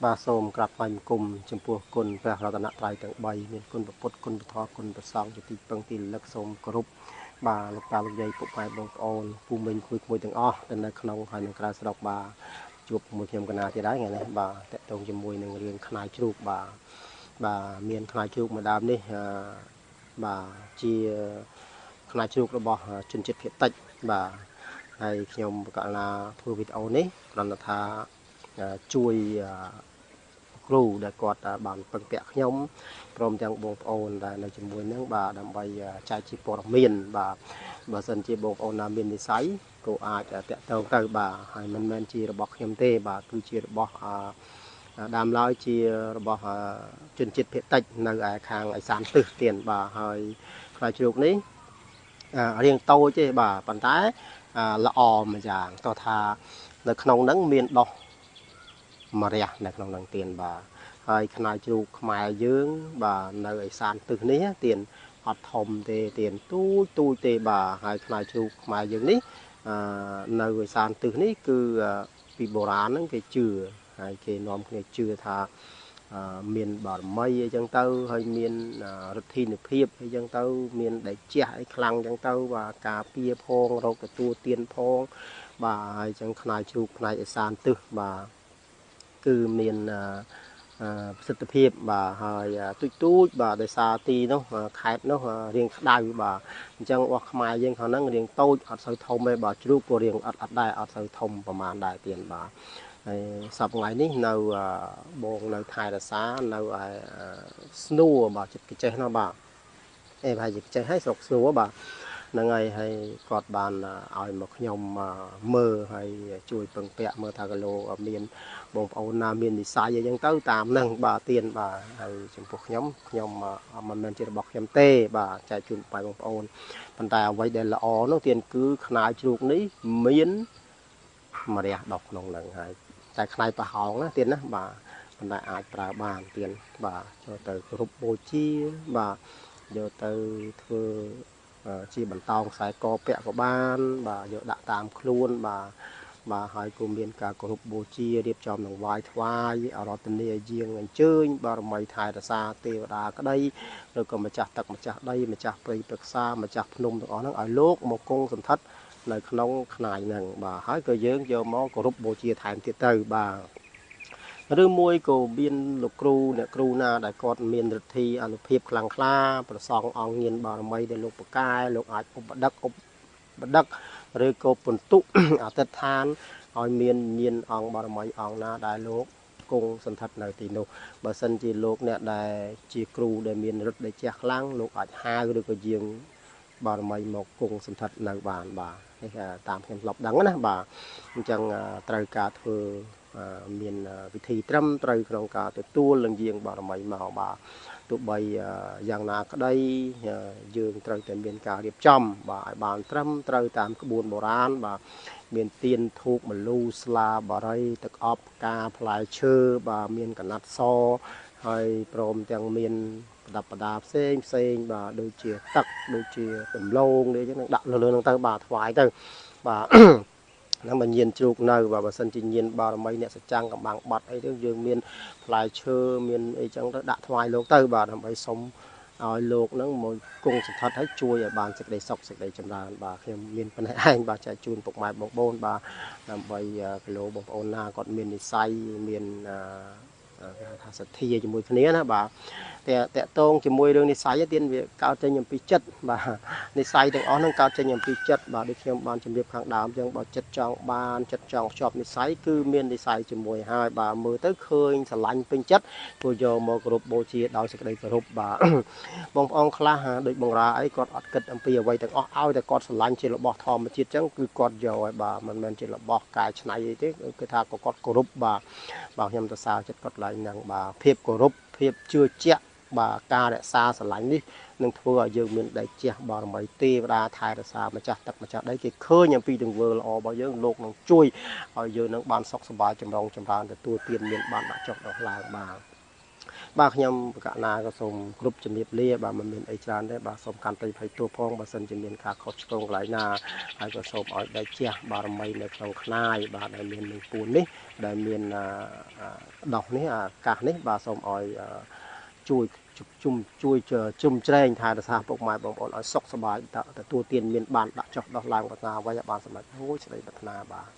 bà xôm cặp bánh cùng chấm pua cồn về là tận tại tầng bay miền cồn bậc pốt cồn bậc thọ cồn bậc song cho tí băng tí lắc xôm group bà lục bà lục dây phục bài bông ôn phu mình khui mùi từng o nên là khăn hai nâng ra đọc bà chụp một nhầm cái nào thì đấy ngày này bà tẹt tông cho mùi nâng riêng khai chụp bà miền khai chụp mà đam đi bà chia khai chụp nó bỏ chân chết hiện tách bà hay nhầm gọi là thua vịt ôn ấy còn là tha chui គ្រូដែលគាត់បានពឹងពាក់ខ្ញុំព្រមទាំងបងប្អូនដែលនៅជាមួយនឹងបាទដើម្បីចែកជាព័ត៌មានបាទបើសិនជាបងប្អូនណាមាននិស្ស័យក៏អាចតាក់ទងទៅបាទហើយមិនមែនជារបស់ខ្ញុំទេបាទគឺជារបស់ដើមឡើយជារបស់ជនជាតិភាគតិចនៅឯខាងឦសានទិសទៀតបាទហើយផ្លែជ្រូកនេះរៀងតូចទេបាទប៉ុន្តែល្អមួយយ៉ាងតោះថានៅក្នុងហ្នឹងមានដុះ mà rẻ nàyក្នុងនឹងtiền bàហើយខ្នាយជ្រូកខ្មែរយើងបាទនៅឯសានទឹះនេះtiềnអត់ធំទេtiềnទូចទេបាទហើយខ្នាយជ្រូកខ្មែរយើងនេះនៅឯសានទឹះនេះគឺពីបុរាណហ្នឹងគេជឿហើយគេនាំគ្នាជឿថាមានបារមីអីចឹងទៅហើយមានឫទ្ធីនិភាពអីចឹងទៅមានដែលជះអីខ្លាំងចឹងទៅបាទការពារផងរកទទួលទានផងបាទហើយចឹងខ្នាយជ្រូកផ្នែកឯសានទឹះបាទ គឺមានប្រសិទ្ធភាពបាទហើយទូចបាទដោយសារទីនោះខេត្តនោះរៀងក្តៅបាទអញ្ចឹងអស់ខ្មែរយើងខាងហ្នឹងរៀងតូចអត់សូវធំទេបាទជ្រូកក៏រៀងអត់ដែរអត់សូវធំប្រហែលដែរទៀតបាទហើយសប្តាហ៍ថ្ងៃនេះនៅបងនៅថៃរសានៅឯស្នួរបាទចិត្តកចេះនោះបាទឯប្រហែលជាចេះឲ្យស្រុកស្នួរបាទ នឹងហើយគាត់បានឲ្យមកខ្ញុំមើលហើយជួយពឹងពាក់មើលថាគីឡូមានបងប្អូនណាមាននិស្ស័យអីចឹងទៅតាមនឹងបាទទៀនបាទហើយចំពោះខ្ញុំមិនមែនជារបស់ខ្ញុំទេបាទចែកជូនបងប្អូនប៉ុន្តែអ្វីដែលល្អនោះទៀនគឺខ្នាយជ្រូកនេះមានម្រះដុះក្នុងនឹងហើយតែខ្នាយប្រហោងណាទៀនណាបាទប៉ុន្តែអាចប្រើបានទៀនបាទចូលទៅគ្រប់បូជាបាទយកទៅធ្វើ ជាបន្តោងខ្សែកពាក់ក៏បានបាទយកដាក់តាមខ្លួនបាទហើយក៏មានការគោរពបូជារៀបចំនឹងវាយថ្វាយអរតនីយាងអញ្ជើញបារមីថែរក្សាទេវតាក្តីឬក៏ម្ចាស់ទឹកម្ចាស់ដីម្ចាស់ព្រៃព្រឹក្សាម្ចាស់ភ្នំទាំងអស់ហ្នឹងឲ្យលោកមកគង់សន្ធិដ្ឋនៅក្នុងខ្នាយហ្នឹងបាទហើយក៏យើងយកមកគោរពបូជាថែមទៀតទៅបាទ ឬមួយក៏មានលោកគ្រូអ្នកគ្រូណាដែលគាត់មានឫទ្ធីអនុភាពខ្លាំងក្លាប្រសងអង្គញៀនបារមីដែលលោកបកាយលោកអាចឧបដឹកឬក៏ពន្ទុអតិដ្ឋានឲ្យមានញៀនអង្គបារមីអង្គណាដែលលោកគង់សន្ធិដ្ឋនៅទីនោះបើសិនជាលោកអ្នកដែលជាគ្រូដែលមានឫទ្ធិដែលជះខ្លាំងលោកអាចហៅឬក៏យាងបារមីមកគង់សន្ធិដ្ឋនៅបានបាទនេះតាមខ្ញុំធ្លាប់ដឹងណាបាទអញ្ចឹងត្រូវការធ្វើ មានវិធីត្រឹមត្រូវក្នុងការទទួលនឹងយាងបារមីមកបាទទោះបីយ៉ាងណាក្តីយើងត្រូវតែមានការរៀបចំបាទឲ្យបានត្រឹមត្រូវតាមក្បួនបុរាណបាទមានទៀនធូបមលូស្លាបារីទឹកអប់ផ្កាផ្លែឈើបាទមានកណាត់សហើយព្រមទាំងមានប្រដាប់ប្រដាផ្សេងបាទដូចជាទឹកដូចជាដំឡូងនេះចឹងដាក់លើនឹងទៅបាទថ្វាយទៅបាទ ហ្នឹងបើញៀនជ្រូកនៅបើសិនជាញៀនបារមីអ្នកសច្ចាំងកំបាំងបាត់អីទៅយើងមានផ្លែឈើមានអីចឹងទៅដាក់ថ្វាយលោកទៅបាទដើម្បីសុំឲ្យលោកហ្នឹងមកគង់សន្ធិដ្ឋឲ្យជួយឲ្យបានសេចក្តីសុខសេចក្តីចម្រើនបាទខ្ញុំមានប៉ុណ្ណេះឯងបាទចែកជូនពុកម៉ែបងប្អូនបាទដើម្បីគីឡូបងប្អូនណាគាត់មាននិស្ស័យមានថាសទ្ធាជាមួយគ្នាណាបាទតែតកតងជាមួយរឿងនិស្ស័យទៀតវាកើតចេញអំពីចិត្តបាទនិស្ស័យទាំងអស់ហ្នឹងកើតចេញអំពីចិត្តបាទដូចខ្ញុំបានជម្រាបខាងដើមអញ្ចឹងបើចិត្តចង់បានចិត្តចង់ភ្ជាប់និស្ស័យគឺមាននិស្ស័យជាមួយហើយបាទមើលទៅឃើញស្រឡាញ់ពេញចិត្តព្រោះយកមកគោរពបូជាដោយសេចក្តីគោរពបាទបងប្អូនខ្លះដូចបងរាអីគាត់អត់គិតអំពីអ្វីទាំងអស់ឲ្យតែគាត់ស្រឡាញ់ជារបស់ធម្មជាតិអញ្ចឹងគឺគាត់យកឲ្យបាទមិនមែនជារបស់កែច្នៃអីទេគឺថាគាត់គោរពបាទខ្ញុំទៅសារចិត្តគាត់ឡើងហ្នឹងបាទភាពគោរពភាពជឿជាក់បាទការរក្សាស្រឡាញ់នេះនឹងធ្វើឲ្យយើងមានដៃជះបារមីទេវតាថែរក្សាម្ចាស់ទឹកម្ចាស់ដីគេឃើញអំពីទង្វើល្អរបស់យើងលោកនឹងជួយឲ្យយើងនឹងបានសុខសប្បាយចម្រុងចម្រើនទទួលទានមានបានដាក់ចុះដល់ឡើងបាទ បាទខ្ញុំកណាក៏សូមគ្រប់ជំរាបលាបាទមិនមានអីច្រើនទេបាទសូមកាន់តែភ័យទោសផងបើសិនជាមានការខុសឆ្គងកន្លែងណាហើយក៏សូមឲ្យដេកជះបារមីនៅក្នុងខ្នាយបាទដែលមាននឹងពួននេះដែលមានដោះនេះអាកាសនេះបាទសូមឲ្យជួយជួយជុំជ្រែងថែរក្សាពុកម៉ែបងប្អូនឲ្យសុខសប្បាយទទួលទានមានបានដាក់ចុះដោះឡើងប្រាថ្នាអ្វីឲ្យបានសម្រេចរួចសេចក្តីប្រាថ្នាបាទ